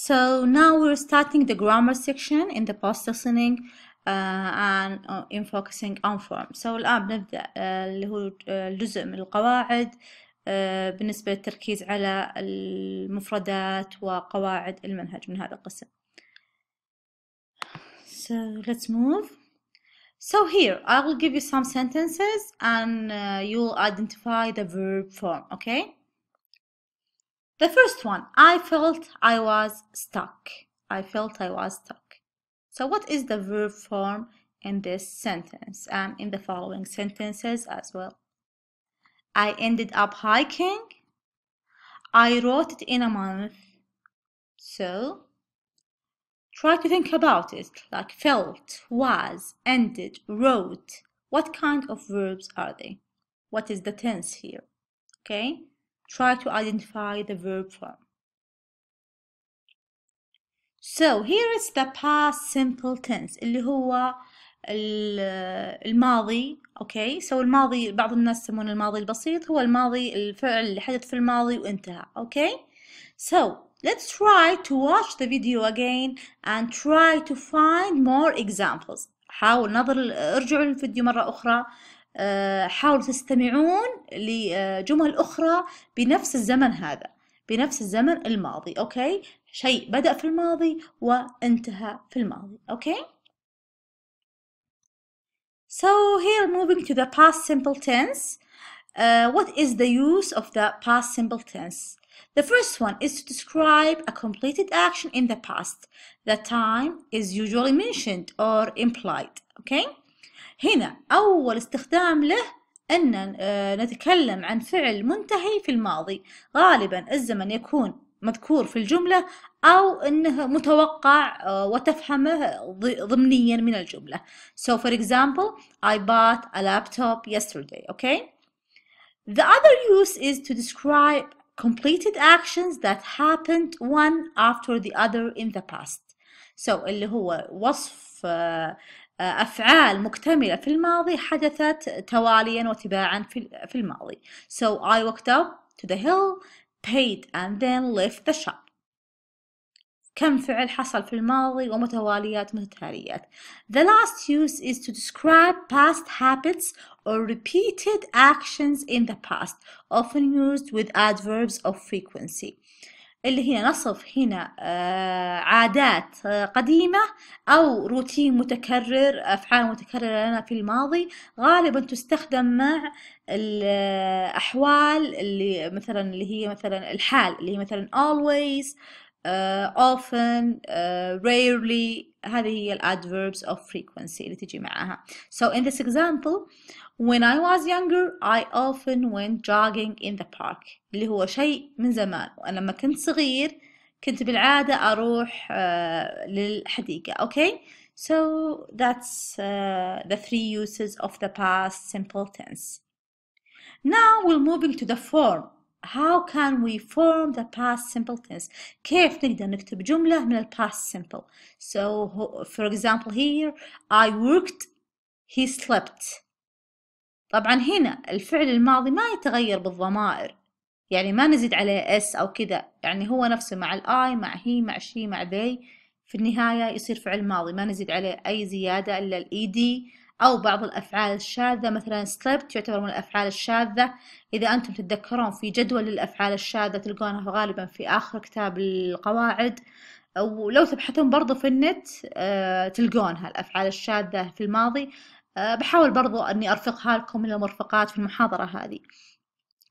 So now we're starting the grammar section in the past listening and in focusing on form. So الآن بنبدأ اللي هو الجزء من القواعد بالنسبة للتركيز على المفردات وقواعد المنهج من هذا القسم. So let's move. So here I will give you some sentences and you'll identify the verb form, okay? The first one, I felt I was stuck. I felt I was stuck. So what is the verb form in this sentence and in the following sentences as well? I ended up hiking. I wrote it in a month. So try to think about it, like felt, was, ended, wrote. What kind of verbs are they? What is the tense here? Okay? Try to identify the verb form. So here is the past simple tense اللي هو الماضي. Okay, so الماضي بعض الناس يسمونه الماضي البسيط، هو الماضي الفعل اللي حدث في الماضي وانتهى. Okay, so let's try to watch the video again and try to find more examples. حاول ارجعوا للفيديو مرة أخرى. حاولوا تستمعون لجمل أخرى بنفس الزمن هذا، بنفس الزمن الماضي. أوكي، شيء بدأ في الماضي وانتهى في الماضي. أوكي. So here moving to the past simple tense. What is the use of the past simple tense? The first one is to describe a completed action in the past. The time is usually mentioned or implied. Okay. هنا أول استخدام له أن نتكلم عن فعل منتهي في الماضي. غالبا الزمن يكون مذكور في الجملة أو أنه متوقع وتفهمه ضمنيا من الجملة. So for example, I bought a laptop yesterday. Okay. The other use is to describe completed actions that happened one after the other in the past. So اللي هو وصف أفعال مكتملة في الماضي حدثت تواليا وتباعا في الماضي. So I walked up to the hill, paid and then left the shop. كم فعل حصل في الماضي ومتواليات متتاليات. The last use is to describe past habits or repeated actions in the past, often used with adverbs of frequency. اللي هي نصف هنا عادات قديمة أو روتين متكرر، أفعال متكررة لنا في الماضي، غالبا تستخدم مع الأحوال اللي مثلا الحال اللي هي مثلا always, often, rarely. هذه هي ال adverbs of frequency اللي تجي معها. So in this example, when I was younger, I often went jogging in the park. اللي هو شيء من زمان، وأنا لما كنت صغير كنت بالعادة أروح للحديقة. Okay, so that's the three uses of the past simple tense. Now we're moving to the form. How can we form the past simple tense? كيف نقدر نكتب جملة من ال past simple? So for example here, I worked, he slept. طبعا هنا الفعل الماضي ما يتغير بالضمائر، يعني ما نزيد عليه s أو كذا، يعني هو نفسه مع الI مع he مع she مع they، في النهاية يصير فعل ماضي ما نزيد عليه أي زيادة إلا ed أو بعض الأفعال الشاذة. مثلا slept يعتبر من الأفعال الشاذة. إذا أنتم تتذكرون في جدول للأفعال الشاذة تلقونها غالبا في آخر كتاب القواعد، أو لو تبحثون برضو في النت تلقونها الأفعال الشاذة في الماضي. بحاول برضو أني أرفقها لكم من المرفقات في المحاضرة هذه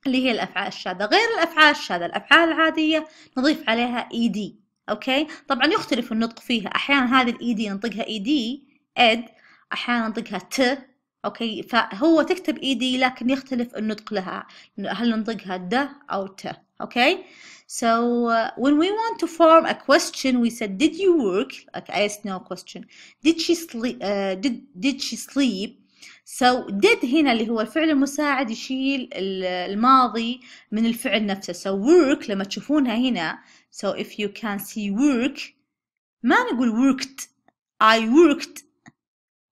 اللي هي الأفعال الشاذة. غير الأفعال الشاذة الأفعال العادية نضيف عليها ed. أوكي، طبعا يختلف النطق فيها، أحيانا هذه الed ننطقها ed، أحيانا ننطقها ت. أوكي، فهو تكتب ed لكن يختلف النطق لها، هل ننطقها د أو ت. أوكي. So when we want to form a question, we said, "Did you work?" Like yes, no question. Did she sleep? Did she sleep? So did هنا اللي هو الفعل المساعد يشيل الماضي من الفعل نفسه. So work لما تشوفونها هنا. So if you can see work، ما نقول worked. I worked.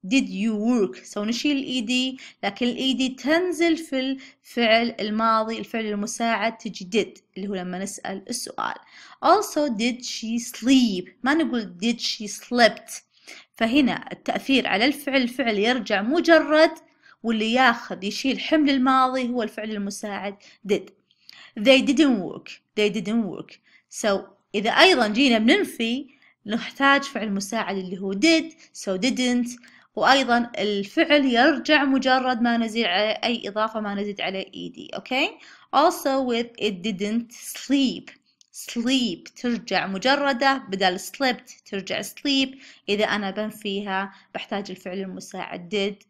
did you work. so نشيل الإيدي، لكن الإيدي تنزل في الفعل الماضي، الفعل المساعد تجي did اللي هو لما نسأل السؤال. also did she sleep، ما نقول did she slept. فهنا التأثير على الفعل يرجع مجرد، واللي يشيل حمل الماضي هو الفعل المساعد did. they didn't work. so إذا أيضا جينا بننفي نحتاج فعل مساعد اللي هو did، so didn't، وأيضا الفعل يرجع مجرد ما نزيد عليه أي إضافة، ما نزيد عليه ED. okay. also with it didn't sleep ترجع مجردة، بدل slept ترجع sleep. إذا أنا بنفيها بحتاج الفعل المساعد did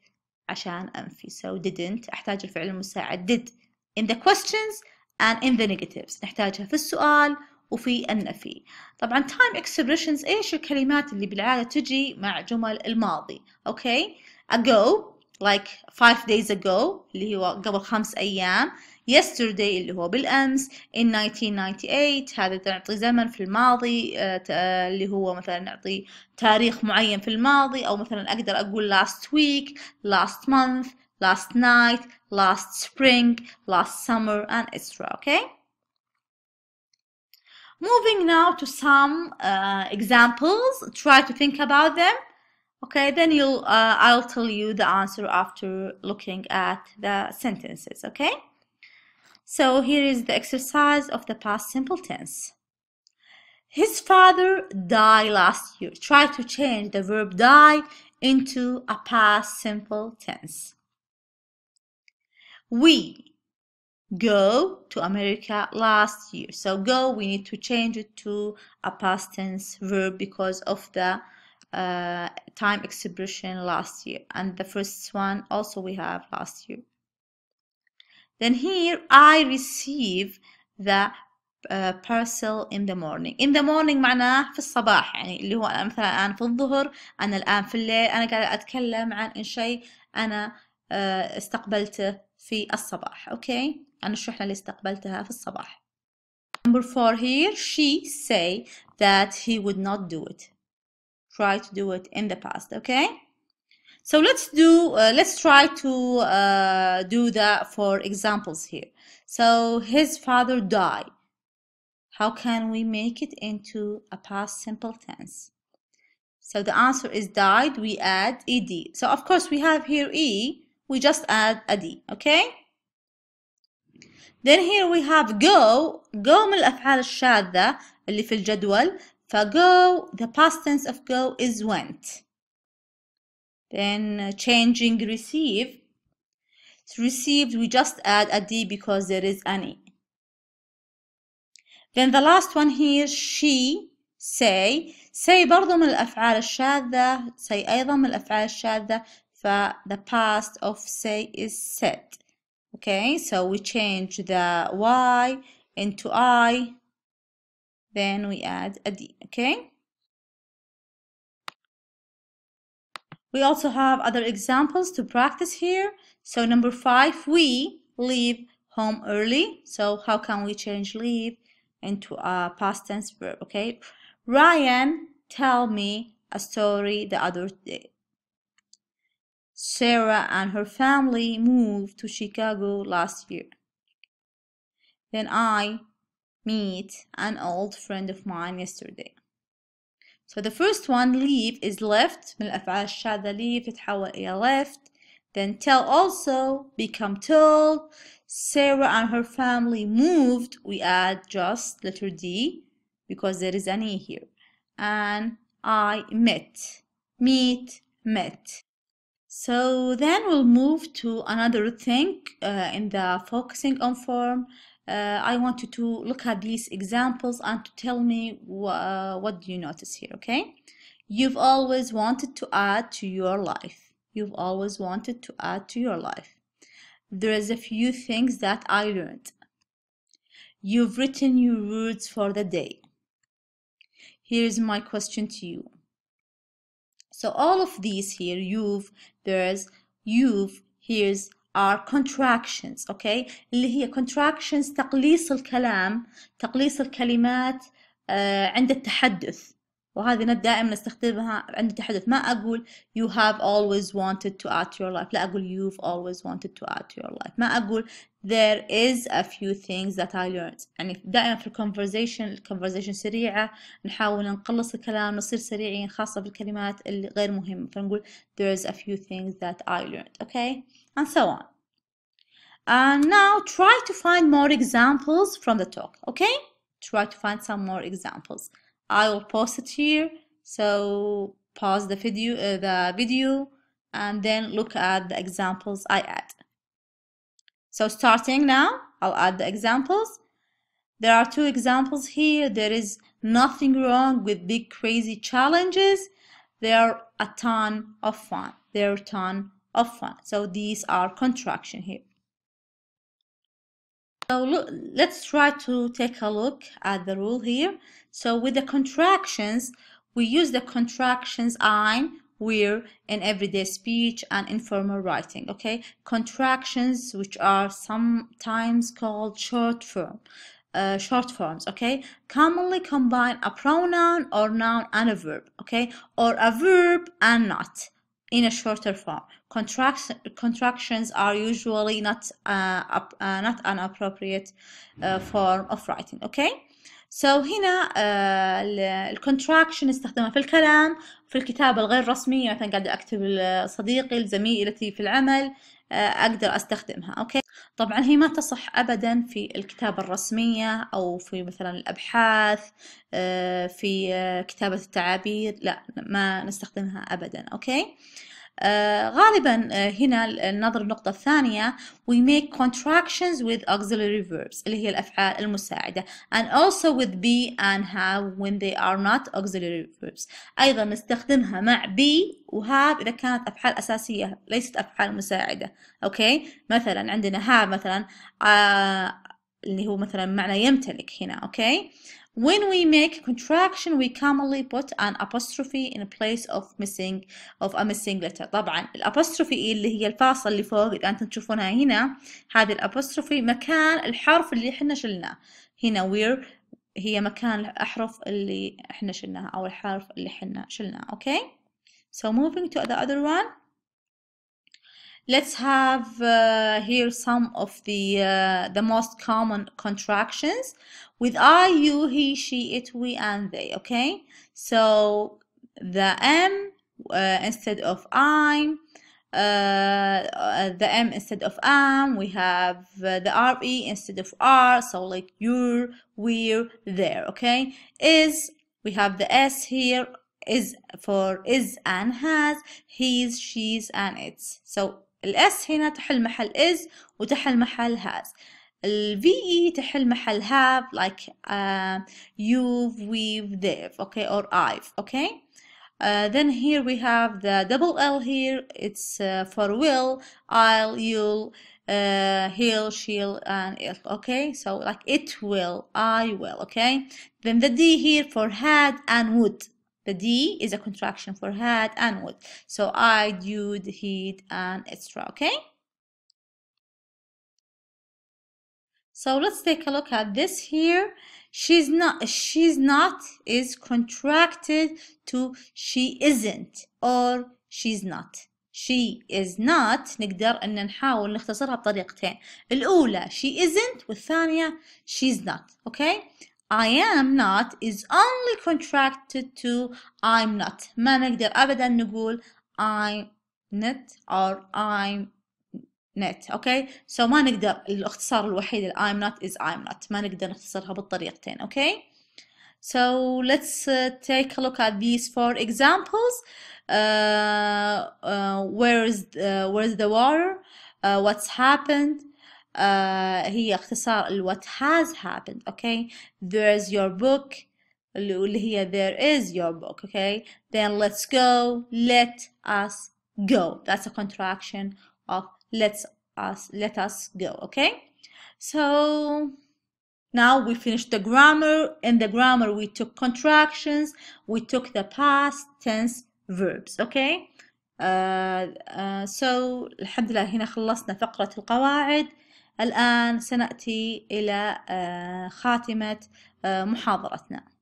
عشان أنفي. so didn't أحتاج الفعل المساعد did in the questions and in the negatives، نحتاجها في السؤال وفي النفي. طبعا time expressions إيش الكلمات اللي بالعادة تجي مع جمل الماضي. okay. ago like 5 days ago اللي هو قبل 5 أيام. yesterday اللي هو بالأمس. in 1998 هذا نعطي زمن في الماضي، اللي هو مثلا نعطي تاريخ معين في الماضي، أو مثلا أقدر أقول last week, last month, last night, last spring, last summer and etc. okay. moving now to some examples. try to think about them. okay, then I'll tell you the answer after looking at the sentences. okay. so here is the exercise of the past simple tense. His father died last year. try to change the verb die into a past simple tense. we go to America last year. so go, we need to change it to a past tense verb because of the time expression last year, and the first one also we have last year. then here I receive the parcel in the morning. in the morning معناه في الصباح، يعني اللي هو أنا مثلا الآن في الظهر، أنا الآن في الليل، أنا قاعدة أتكلم عن شيء أنا استقبلته في الصباح. okay. أنا الشحنة اللي استقبلتها في الصباح. number 4 here she say that he would not do it. try to do it in the past. okay. so let's try to do the 4 examples here. so his father died. how can we make it into a past simple tense? so the answer is died. we add ed. so of course we have here e, we just add a d. okay. then here we have go من الأفعال الشاذة اللي في الجدول. فgo the past tense of go is went. then changing received we just add a d because there is an e. then the last one here she say برضو من الأفعال الشاذة. say أيضا من الأفعال الشاذة. ف the past of say is said. okay. so we change the y into I, then we add a d. okay. we also have other examples to practice here. so number 5 we leave home early. so how can we change leave into a past tense verb? okay. Ryan tell me a story the other day. Sarah and her family moved to Chicago last year. then I meet an old friend of mine yesterday. so the first one leave is left. من الأفعال الشاذة leave تتحول إلى left. then tell also become told. Sarah and her family moved. we add just letter D because there is an E here. and I met. so then we'll move to another thing in the focusing on form. I want you to look at these examples and to tell me what do you notice here. okay. you've always wanted to add to your life. you've always wanted to add to your life. there is a few things that I learned. you've written your words for the day. here's my question to you. so all of these here you've here's are contractions. okay. اللي هي contractions تقليص الكلام، تقليص الكلمات عند التحدث. وهذه دائما نستخدمها عند التحدث. ما أقول you have always wanted to add to your life، لا أقول you've always wanted to add to your life. ما أقول there is a few things that I learned. يعني دائما في الconversation سريعة، نحاول نقلص الكلام، نصير سريعين خاصة بالكلمات اللي غير مهمة، فنقول there is a few things that I learned. Okay, and so on. And now try to find more examples from the talk. Okay, try to find some more examples. I will post it here, so pause the video and then look at the examples I add. So starting now, I'll add the examples. There are 2 examples here. There is nothing wrong with big crazy challenges. They are a ton of fun. They're a ton of fun. So these are contraction here. So let's try to take a look at the rule here. So with the contractions, we use the contractions ein, where in everyday speech and informal writing. Okay, contractions which are sometimes called short forms. Okay, commonly combine a pronoun or noun and a verb. Okay, or a verb and not in a shorter form. Contractions are usually not an appropriate form of writing. Okay, so هنا الcontraction نستخدمها في الكلام، في الكتابة الغير رسمية، مثلا قاعدة أكتب لصديقي لزميلتي في العمل، أقدر أستخدمها. أوكي، طبعا هي ما تصح أبدا في الكتابة الرسمية أو في مثلا الأبحاث، في كتابة التعابير، لا ما نستخدمها أبدا. أوكي، غالبا هنا ننظر النقطة الثانية. we make contractions with auxiliary verbs اللي هي الأفعال المساعدة and also with be and have when they are not auxiliary verbs. أيضا نستخدمها مع be و have إذا كانت أفعال أساسية ليست أفعال مساعدة. أوكي، مثلا عندنا have مثلا اللي هو مثلا معنى يمتلك هنا. أوكي، when we make contraction we commonly put an apostrophe in place of a missing letter. طبعا الابوستروفي اللي هي الفاصل اللي فوق إذا أنتم تشوفونها هنا، هذه الابوستروفي مكان الحرف اللي احنا شلناه. هنا where هي مكان الأحرف اللي احنا شلناها أو الحرف اللي احنا شلناه. Okay, so moving to the other one. Let's have here some of the most common contractions with I, you, he, she, it, we, and they. Okay, so the M instead of I'm, the M instead of am. We have the RE instead of R. So like you're, we're, there. Okay, is, we have the S here. Is for is and has, he's, she's, and it's. So الاس هنا تحل محل is وتحل محل has. ال VE تحل محل have like you've, we've, they've. Okay, or I've. Okay, then here we have the double L here. It's for will, I'll, you'll, he'll, she'll, and it'll. Okay, so like it will, I will. Okay, then the D here for had and would. The D is a contraction for had and would. So I, you'd, he'd, and etc. Okay? So let's take a look at this here. She's not is contracted to she isn't or she's not. She is not نقدر أن نحاول نختصرها بطريقتين. الأولى she isn't والثانية she's not. Okay? I am not is only contracted to I'm not. ما نقدر أبدا نقول I'm not or I'm not. Okay, so ما نقدر، الاختصار الوحيد ل I'm not is I'm not. ما نقدر نختصرها بالطريقتين. Okay, so let's take a look at these 4 examples. Where's the water? What's happened? هي اختصار what has happened. Okay, there's your book اللي هي there is your book. Okay, then let's go, let us go. That's a contraction of let us go. Okay, so now we finished the grammar. In the grammar we took contractions, we took the past tense verbs. Okay, so الحمد لله هنا خلصنا فقرة القواعد. الآن سنأتي إلى خاتمة محاضرتنا.